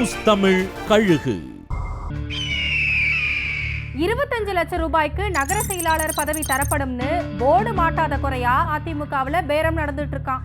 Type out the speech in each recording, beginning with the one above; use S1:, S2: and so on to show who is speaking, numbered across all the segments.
S1: News Tamil கழுகு.
S2: 25 லட்சம் ரூபாய்க்கு நகர செயலாளர் பதவி தரப்படும்னு போர்டு மாட்டாத குறையா அதிமுகவுல பேரம் நடந்துட்டு இருக்கான்.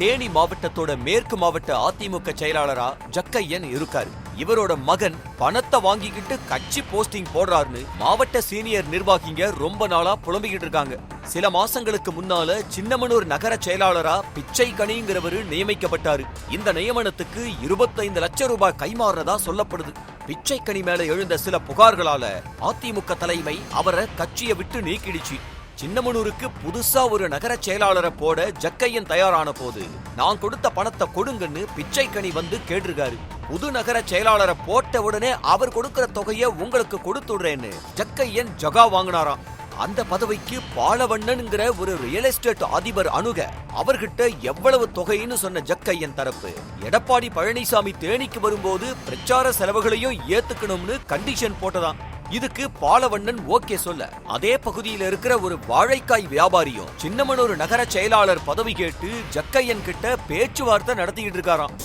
S3: தேனி மாவட்டத்தோட மேற்கு மாவட்ட அதிமுக செயலாளரா ஜக்கையன் இருக்காரு. இவரோட மகன் பணத்தை வாங்கிக்கிட்டு கட்சி போஸ்டிங் போடுறாருன்னு மாவட்ட சீனியர் நிர்வாகிங்க ரொம்ப நாளா புலம்பிக்கிட்டு இருக்காங்க. சில மாசங்களுக்கு முன்னால சின்னமனூர் நகர செயலாளரா பிச்சை கனிங்கிறவரு நியமிக்கப்பட்டாரு. இந்த நியமனத்துக்கு 25 லட்சம் ரூபாய் கைமாறுறதா சொல்லப்படுது. பிச்சை கனி மேல எழுந்த சில புகார்களால அதிமுக தலைமை அவரை கட்சியை விட்டு நீக்கிடுச்சு. சின்னமனூருக்கு புதுசா ஒரு நகர செயலாளரை போட ஜக்கையன் தயாரான போது நான் கொடுத்த பணத்தை கொடுங்கன்னு பிச்சைக்கனி வந்து கேட்டிருக்காரு. புது நகர செயலாளரை போட்ட உடனே அவர் கொடுக்கிற தொகையை உங்களுக்கு கொடுத்துடுறேன்னு ஜக்கையன் ஜகா வாங்கினாராம். அந்த பதவிக்கு பாலவண்ணன்ங்கிற ஒரு ரியல் எஸ்டேட் அதிபர் அணுக அவர்கிட்ட எவ்வளவு தொகைன்னு சொன்ன ஜக்கையன் தரப்பு எடப்பாடி பழனிசாமி தேனிக்கு வரும்போது பிரச்சார செலவுகளையும் ஏத்துக்கணும்னு கண்டிஷன் போட்டதாம். இதுக்கு பாலவண்ணன் ஓகே சொல்ல அதே பகுதியில் இருக்கிற ஒரு வாழைக்காய் வியாபாரியும் சின்னமனூர் நகர செயலாளர் பதவி கேட்டு ஜக்கையன் கிட்ட பேச்சுவார்த்தை நடத்திக்கிட்டு இருக்காராம்.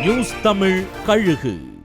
S1: நியூஸ் தமிழ் கழுகு.